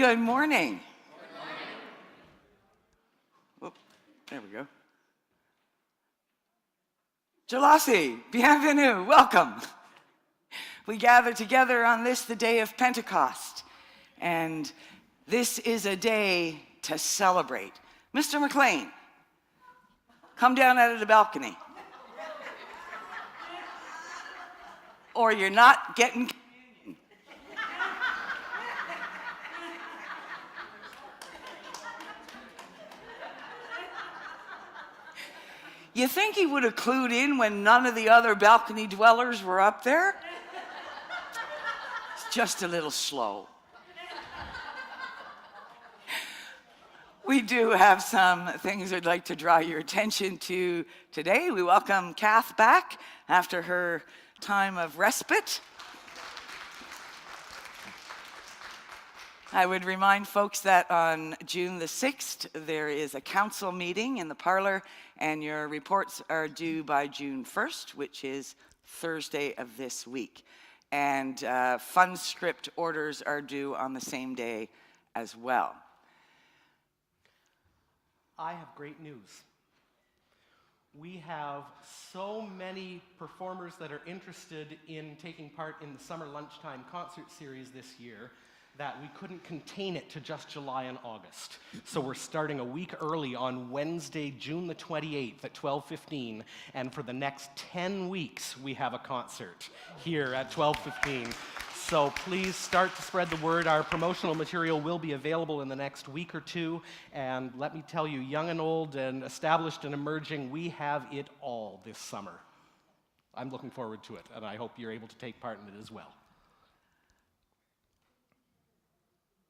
Good morning. Oh, there we go. Jalasi, bienvenue, welcome. We gather together on this, the day of Pentecost, and this is a day to celebrate. Mr. McLean, come down out of the balcony. Or you're not getting communion. You think he would have clued in when none of the other balcony dwellers were up there? It's just a little slow. We do have some things I'd like to draw your attention to today. We welcome Kath back after her time of respite. I would remind folks that on June the 6th, there is a council meeting in the parlor, and your reports are due by June 1st, which is Thursday of this week. And fund script orders are due on the same day as well. I have great news. We have so many performers that are interested in taking part in the Summer Lunchtime Concert Series this year that we couldn't contain it to just July and August. So we're starting a week early on Wednesday, June the 28th at 12:15, and for the next 10 weeks we have a concert here at 12:15. So please start to spread the word. Our promotional material will be available in the next week or two, and let me tell you, young and old and established and emerging, we have it all this summer. I'm looking forward to it, and I hope you're able to take part in it as well.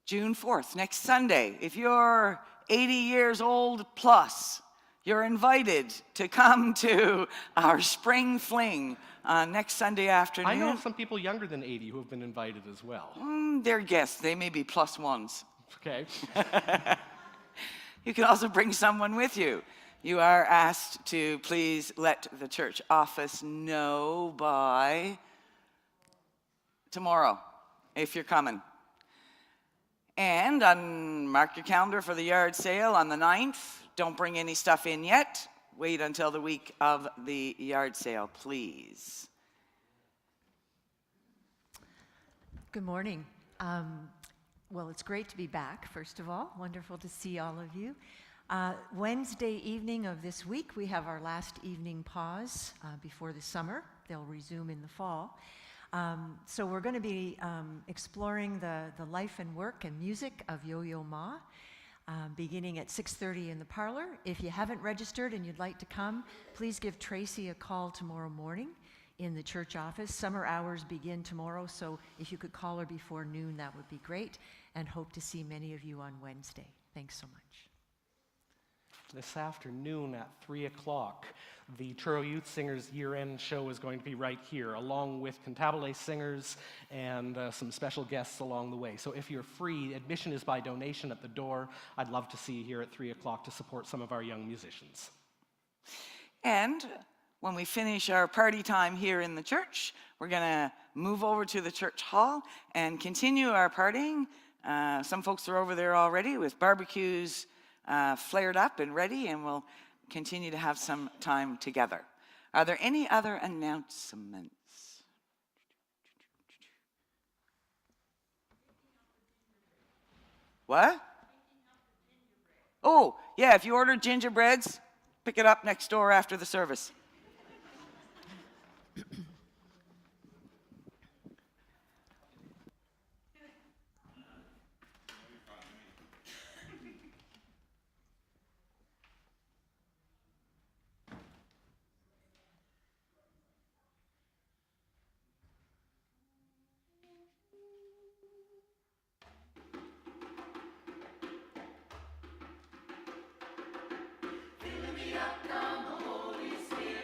June 4th, next Sunday. If you're 80 years old plus, you're invited to come to our spring fling next Sunday afternoon. I know some people younger than 80 who have been invited as well. They're guests. They may be plus ones. Okay. You can also bring someone with you. You are asked to please let the church office know by tomorrow if you're coming. And mark your calendar for the yard sale on the 9th. Don't bring any stuff in yet. Wait until the week of the yard sale, please. Good morning. Well, it's great to be back, first of all. Wonderful to see all of you. Wednesday evening of this week, we have our last evening pause before the summer. They'll resume in the fall. So we're going to be exploring the life and work and music of Yo-Yo Ma, beginning at 6:30 in the parlor. If you haven't registered and you'd like to come, please give Tracy a call tomorrow morning in the church office. Summer hours begin tomorrow, so if you could call her before noon, that would be great, and hope to see many of you on Wednesday. Thanks so much. This afternoon at 3 o'clock, the Truro Youth Singers year-end show is going to be right here, along with Cantabile singers and some special guests along the way. So if you're free, admission is by donation at the door. I'd love to see you here at 3 o'clock to support some of our young musicians. And when we finish our party time here in the church, we're going to move over to the church hall and continue our partying. Some folks are over there already with barbecues flared up and ready, and we'll continue to have some time together. Are there any other announcements? What? Oh, yeah, if you order gingerbreads, pick it up next door after the service. Fill me up, come Holy Spirit.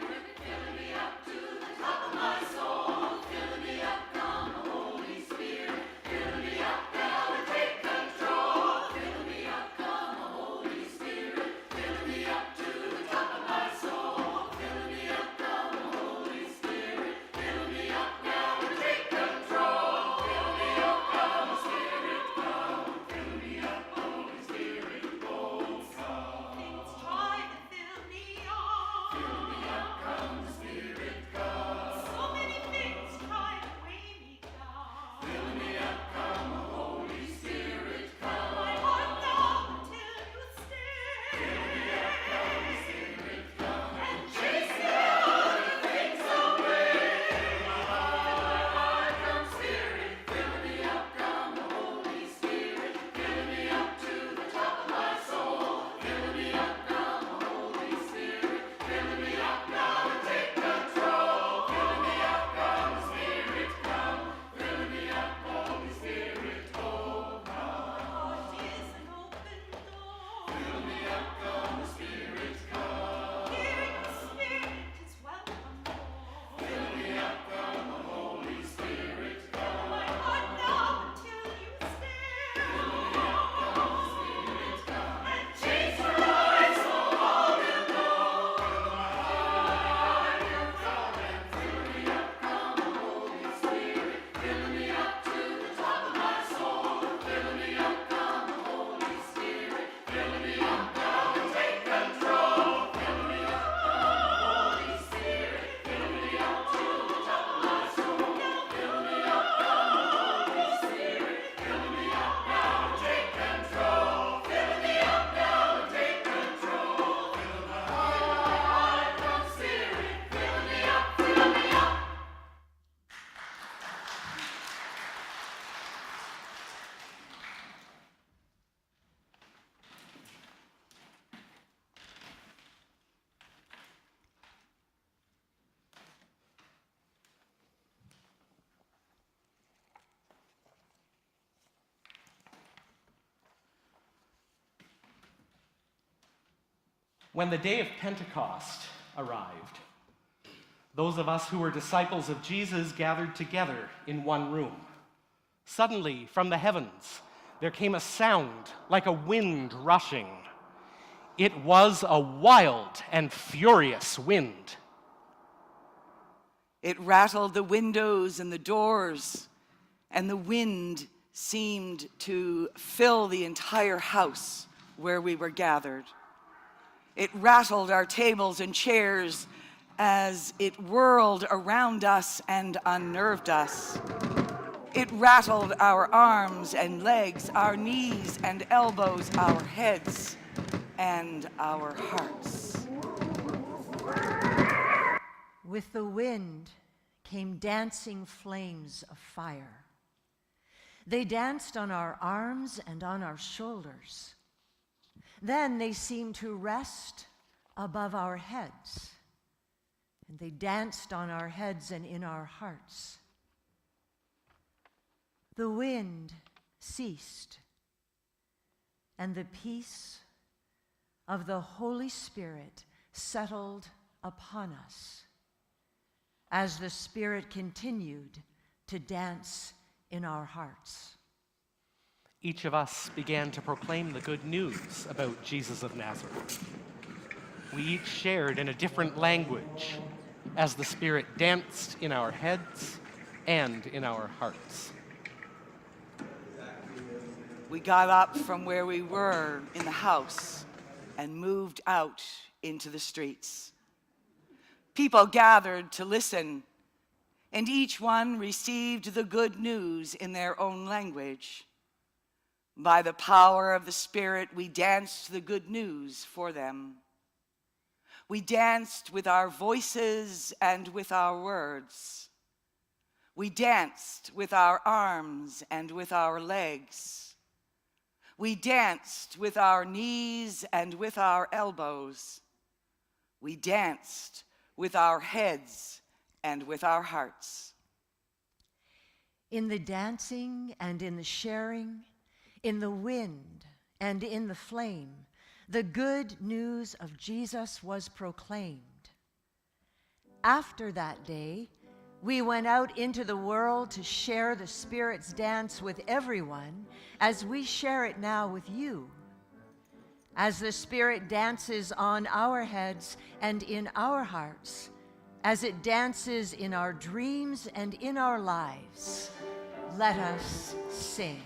When the day of Pentecost arrived, those of us who were disciples of Jesus gathered together in one room. Suddenly, from the heavens, there came a sound like a wind rushing. It was a wild and furious wind. It rattled the windows and the doors, and the wind seemed to fill the entire house where we were gathered. It rattled our tables and chairs as it whirled around us and unnerved us. It rattled our arms and legs, our knees and elbows, our heads and our hearts. With the wind came dancing flames of fire. They danced on our arms and on our shoulders. Then they seemed to rest above our heads, and they danced on our heads and in our hearts. The wind ceased, and the peace of the Holy Spirit settled upon us as the Spirit continued to dance in our hearts. Each of us began to proclaim the good news about Jesus of Nazareth. We each shared in a different language as the Spirit danced in our heads and in our hearts. We got up from where we were in the house and moved out into the streets. People gathered to listen, and each one received the good news in their own language. By the power of the Spirit, we danced the good news for them. We danced with our voices and with our words. We danced with our arms and with our legs. We danced with our knees and with our elbows. We danced with our heads and with our hearts. In the dancing and in the sharing, in the wind and in the flame, the good news of Jesus was proclaimed. After that day, we went out into the world to share the Spirit's dance with everyone as we share it now with you. As the Spirit dances on our heads and in our hearts, as it dances in our dreams and in our lives, let us sing.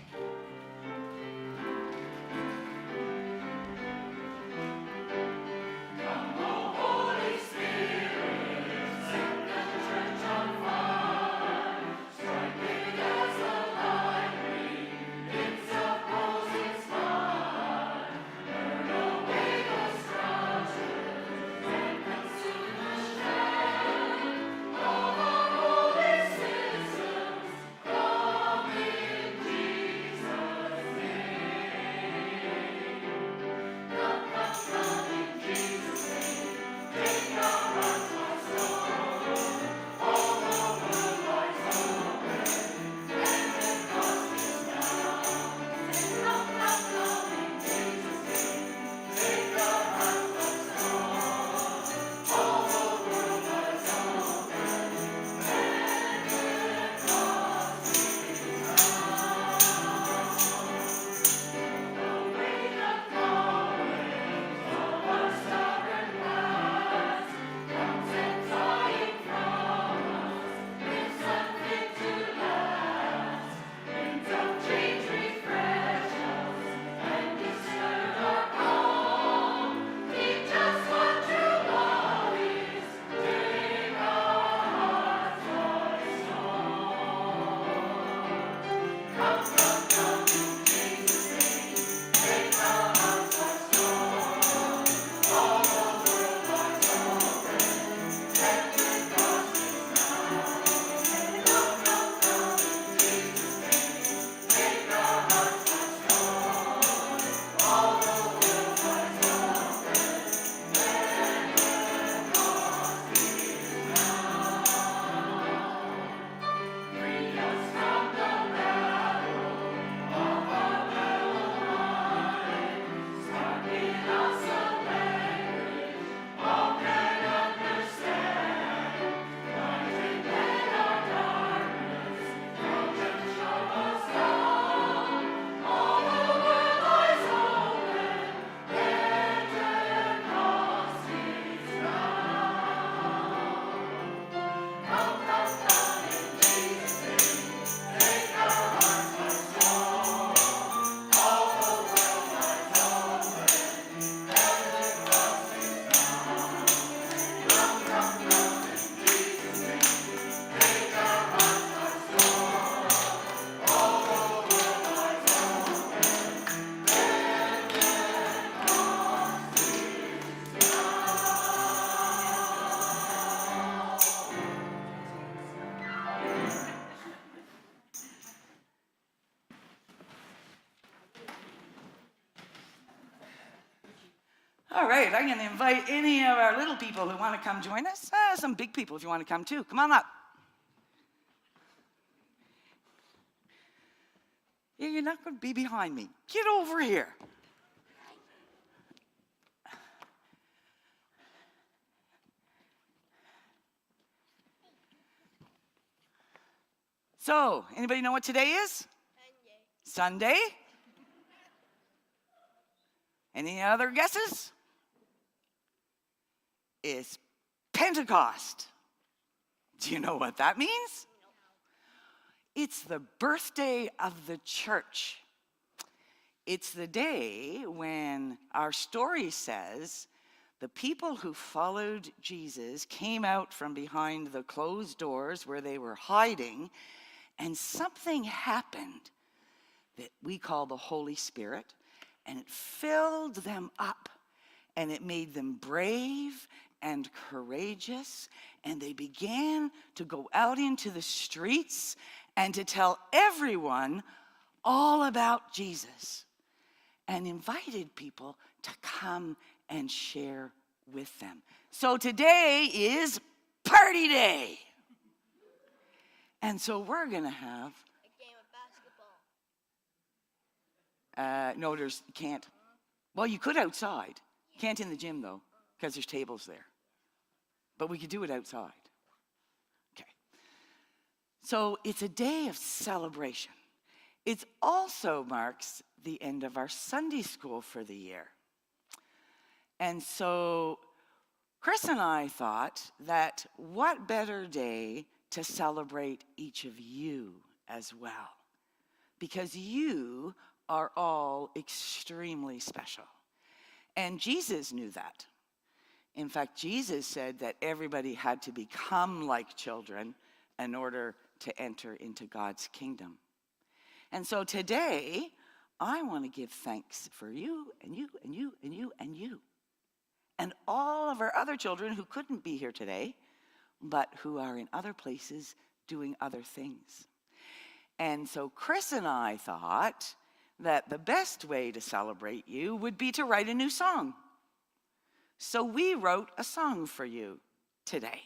All right, I'm going to invite any of our little people who want to come join us. Some big people if you want to come too. Come on up. Yeah, you're not going to be behind me. Get over here. So, anybody know what today is? Sunday. Any other guesses? It's Pentecost. Do you know what that means? It's the birthday of the church. It's the day when our story says the people who followed Jesus came out from behind the closed doors where they were hiding, and something happened that we call the Holy Spirit, and it filled them up, and it made them brave and courageous, and they began to go out into the streets and to tell everyone all about Jesus, and invited people to come and share with them. So today is party day. And so we're going to have A game of basketball. no, there's can't. Well, you could outside. Can't in the gym though, because there's tables there. But we could do it outside. Okay. So it's a day of celebration. It also marks the end of our Sunday school for the year. And so Chris and I thought that what better day to celebrate each of you as well, because you are all extremely special. And Jesus knew that. In fact, Jesus said that everybody had to become like children in order to enter into God's kingdom. And so today, I want to give thanks for you and you and you and you and you. And all of our other children who couldn't be here today, but who are in other places doing other things. And so Chris and I thought that the best way to celebrate you would be to write a new song. So we wrote a song for you today.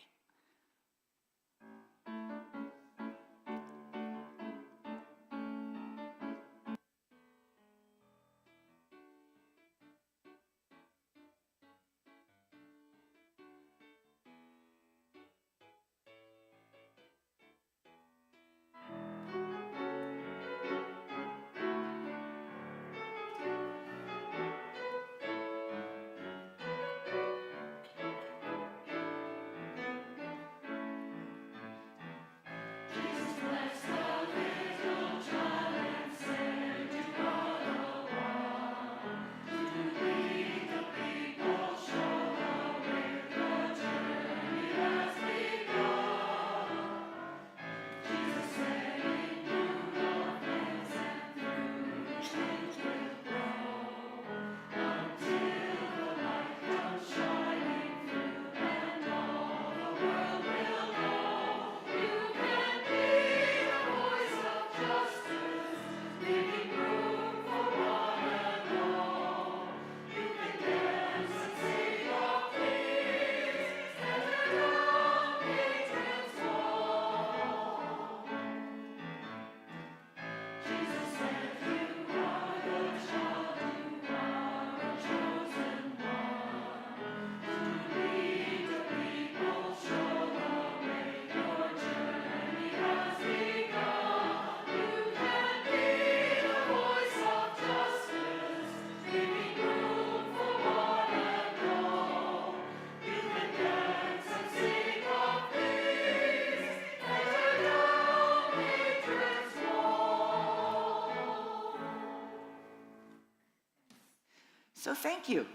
So thank you.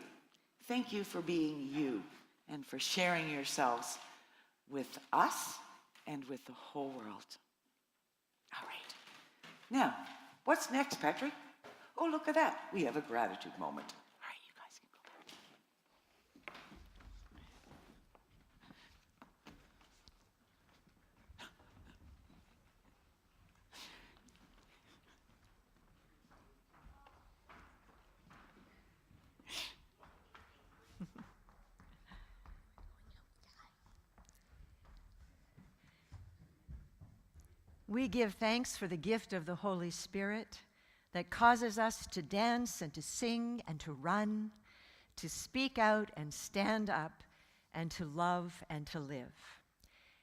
Thank you for being you and for sharing yourselves with us and with the whole world. All right. Now, what's next, Patrick? Oh, look at that. We have a gratitude moment. All right, you guys can go back. We give thanks for the gift of the Holy Spirit that causes us to dance and to sing and to run, to speak out and stand up, and to love and to live.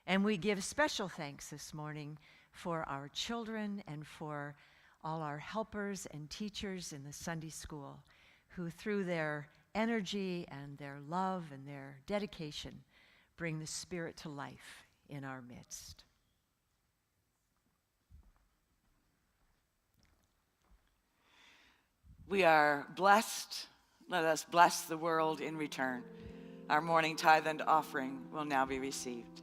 And we give special thanks this morning for our children and for all our helpers and teachers in the Sunday school who, through their energy and their love and their dedication, bring the Spirit to life in our midst. We are blessed. Let us bless the world in return. Our morning tithe and offering will now be received.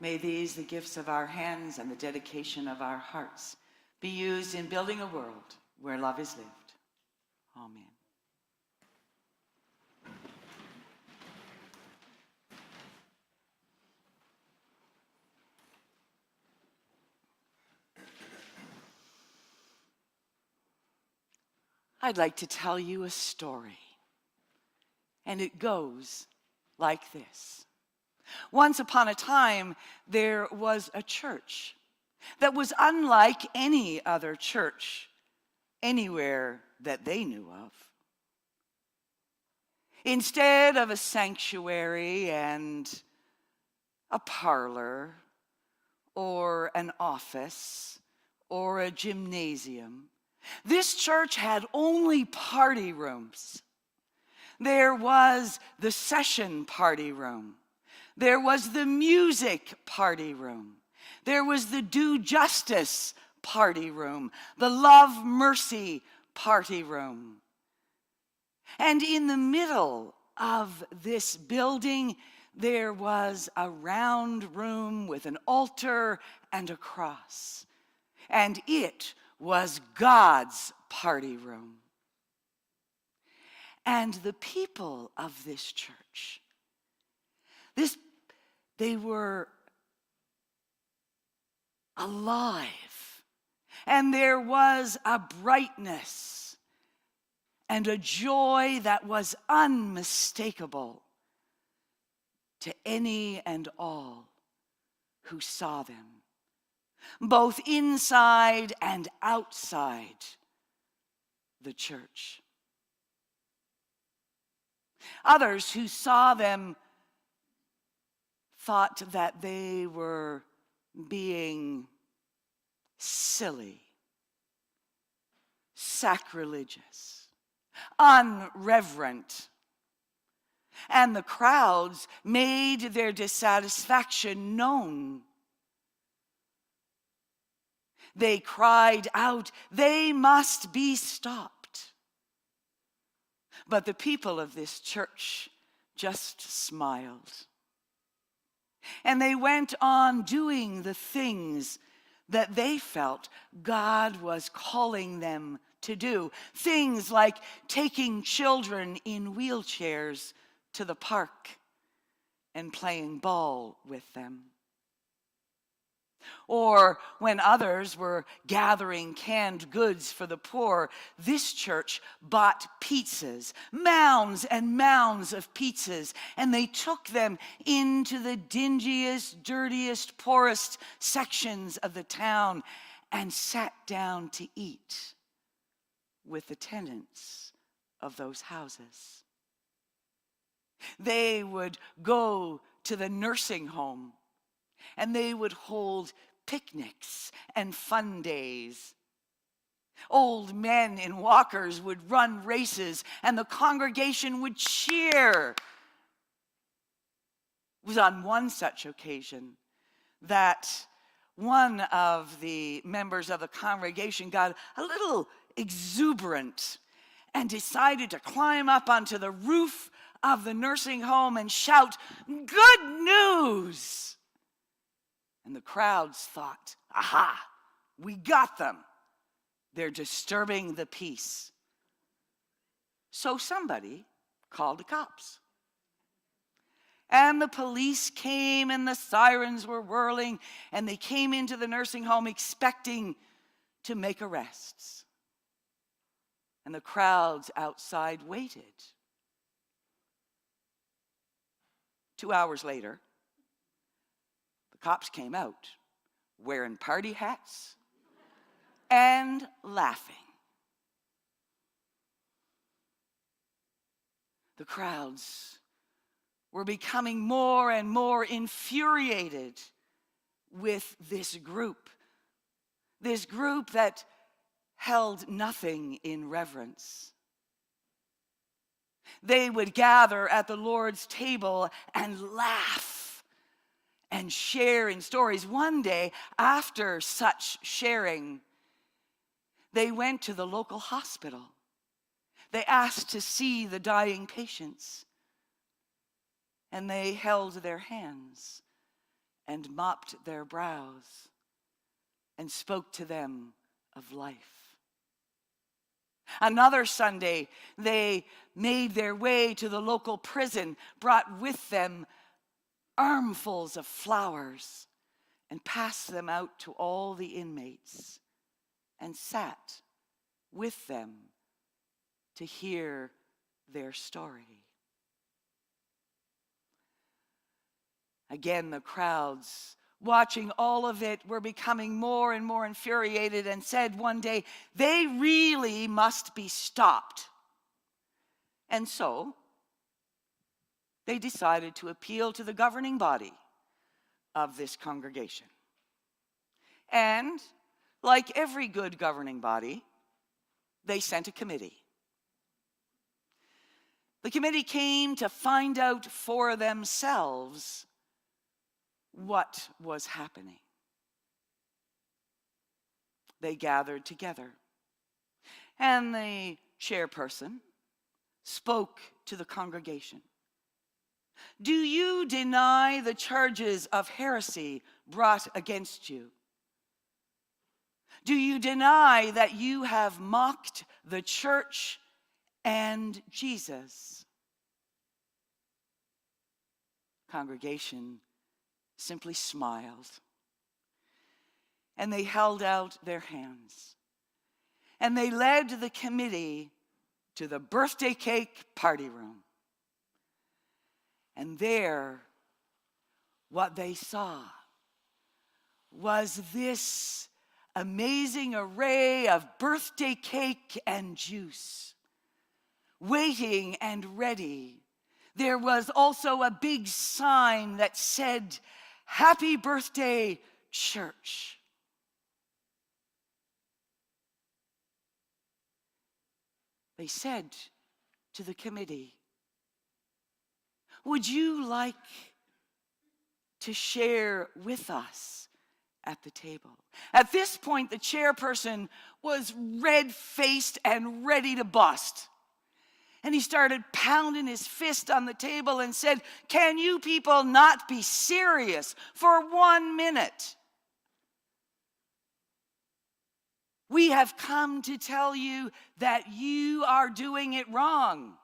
May these, the gifts of our hands and the dedication of our hearts, be used in building a world where love is lived. Amen. I'd like to tell you a story, and it goes like this. Once upon a time, there was a church that was unlike any other church anywhere that they knew of. Instead of a sanctuary and a parlor or an office or a gymnasium, this church had only party rooms. There was the session party room. There was the music party room. There was the Do Justice party room, the Love Mercy party room. And in the middle of this building, there was a round room with an altar and a cross. And it was God's party room. And the people of this church, they were alive And there was a brightness and a joy that was unmistakable to any and all who saw them, both inside and outside the church. Others who saw them thought that they were being silly, sacrilegious, unreverent. And the crowds made their dissatisfaction known. They cried out, "They must be stopped." But the people of this church just smiled. And they went on doing the things that they felt God was calling them to do. Things like taking children in wheelchairs to the park and playing ball with them. Or when others were gathering canned goods for the poor, this church bought pizzas, mounds and mounds of pizzas, and they took them into the dingiest, dirtiest, poorest sections of the town and sat down to eat with the tenants of those houses. They would go to the nursing home and they would hold picnics and fun days. Old men in walkers would run races and the congregation would cheer. It was on one such occasion that one of the members of the congregation got a little exuberant and decided to climb up onto the roof of the nursing home and shout, "Good news!" And the crowds thought, "Aha, we got them. They're disturbing the peace." So somebody called the cops. And the police came and the sirens were whirling, and they came into the nursing home expecting to make arrests. And the crowds outside waited. 2 hours later, the cops came out wearing party hats and laughing. The crowds were becoming more and more infuriated with this group that held nothing in reverence. They would gather at the Lord's table and laugh and share in stories. One day, after such sharing, they went to the local hospital. They asked to see the dying patients, and they held their hands and mopped their brows and spoke to them of life. Another Sunday, they made their way to the local prison, brought with them armfuls of flowers, and passed them out to all the inmates, and sat with them to hear their story. Again, the crowds, watching all of it, were becoming more and more infuriated and said one day, "They really must be stopped." And so, they decided to appeal to the governing body of this congregation. And, like every good governing body, they sent a committee. The committee came to find out for themselves what was happening. They gathered together, and the chairperson spoke to the congregation. "Do you deny the charges of heresy brought against you? Do you deny that you have mocked the church and Jesus?" Congregation simply smiled. and they held out their hands. And they led the committee to the birthday cake party room. And there, what they saw was this amazing array of birthday cake and juice, waiting and ready. There was also a big sign that said, "Happy Birthday, Church." They said to the committee, "Would you like to share with us at the table?" At this point, the chairperson was red-faced and ready to bust. And he started pounding his fist on the table and said, "Can you people not be serious for 1 minute? We have come to tell you that you are doing it wrong.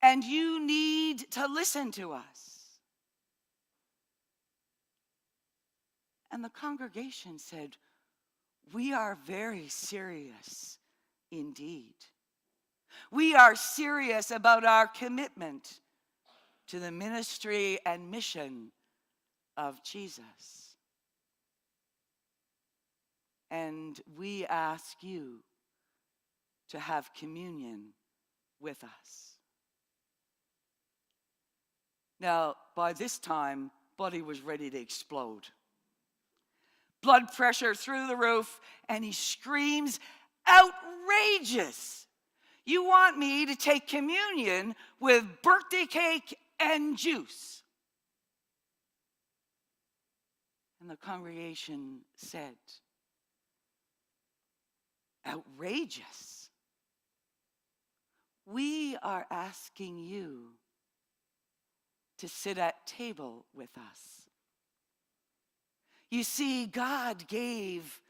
And you need to listen to us." And the congregation said, "We are very serious indeed. We are serious about our commitment to the ministry and mission of Jesus. And we ask you to have communion with us." Now, by this time, Buddy was ready to explode. Blood pressure through the roof, and he screams, "Outrageous! You want me to take communion with birthday cake and juice?" And the congregation said, "Outrageous? We are asking you to sit at table with us. You see, God gave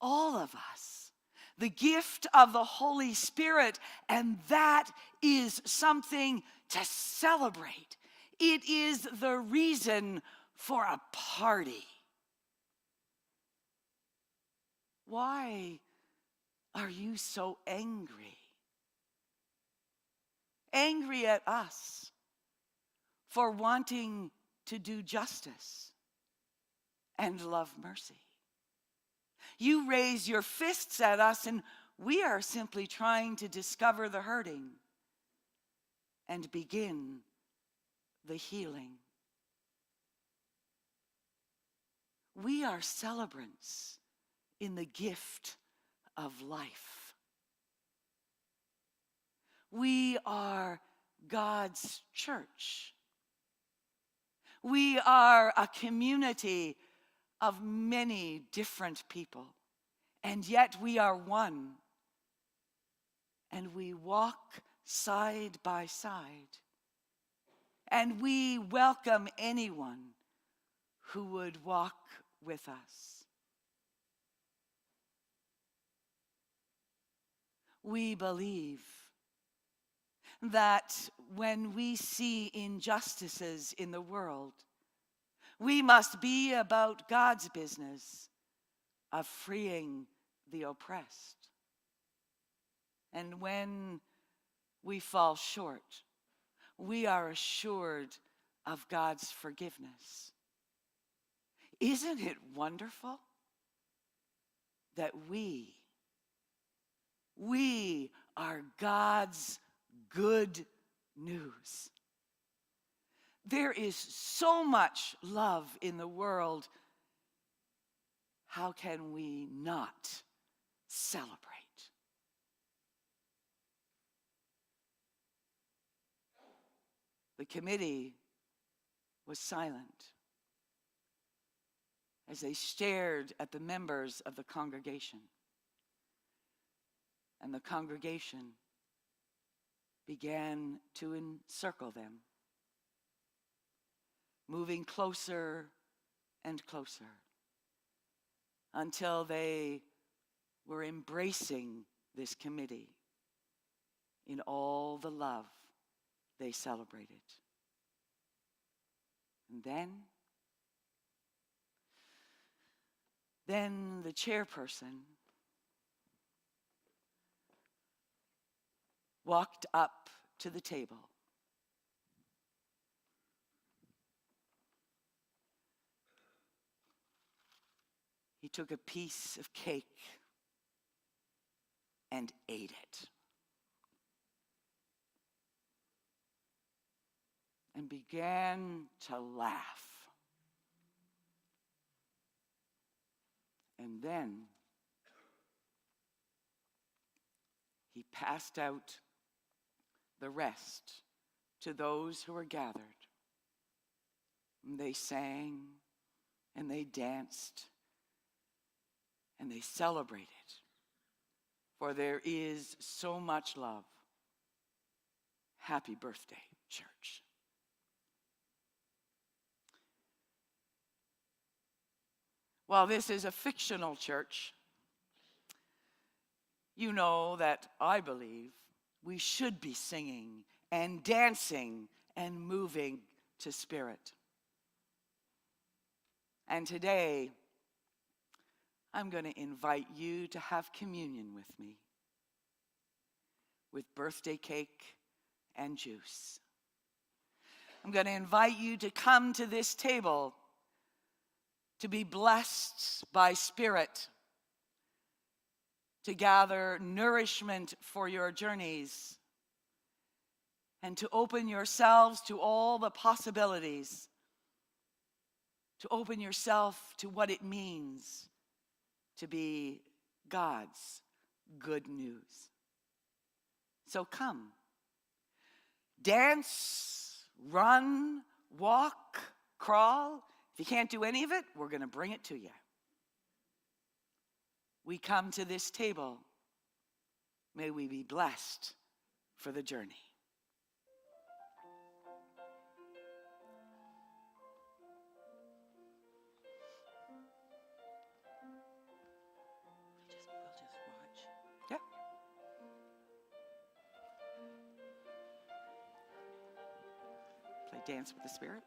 all of us the gift of the Holy Spirit, and that is something to celebrate. It is the reason for a party. Why are you so angry? Angry at us for wanting to do justice and love mercy. You raise your fists at us, and we are simply trying to discover the hurting and begin the healing. We are celebrants in the gift of life. We are God's church. We are a community of many different people, and yet we are one, and we walk side by side, and we welcome anyone who would walk with us. We believe that when we see injustices in the world, we must be about God's business of freeing the oppressed. And when we fall short, we are assured of God's forgiveness. Isn't it wonderful that we are God's good news? There is so much love in the world. How can we not celebrate? The committee was silent as they stared at the members of the congregation. And the congregation began to encircle them, moving closer and closer until they were embracing this committee in all the love they celebrated. And then Then the chairperson walked up to the table. He took a piece of cake and ate it. And began to laugh. And then he passed out the rest to those who were gathered. And they sang and they danced and they celebrated. For there is so much love. Happy birthday, church. While this is a fictional church, you know that I believe we should be singing and dancing and moving to spirit. And today, I'm going to invite you to have communion with me with birthday cake and juice. I'm going to invite you to come to this table to be blessed by Spirit, to gather nourishment for your journeys, and to open yourselves to all the possibilities, to open yourself to what it means to be God's good news. So come, dance, run, walk, crawl. If you can't do any of it, we're going to bring it to you. We come to this table. May we be blessed for the journey. We'll just watch. Yeah. Play Dance with the Spirit.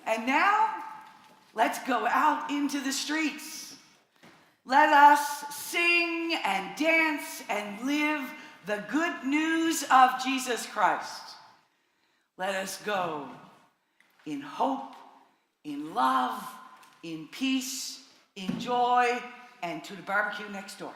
And now, let's go out into the streets. Let us sing and dance and live the good news of Jesus Christ. Let us go in hope, in love, in peace, in joy, and to the barbecue next door.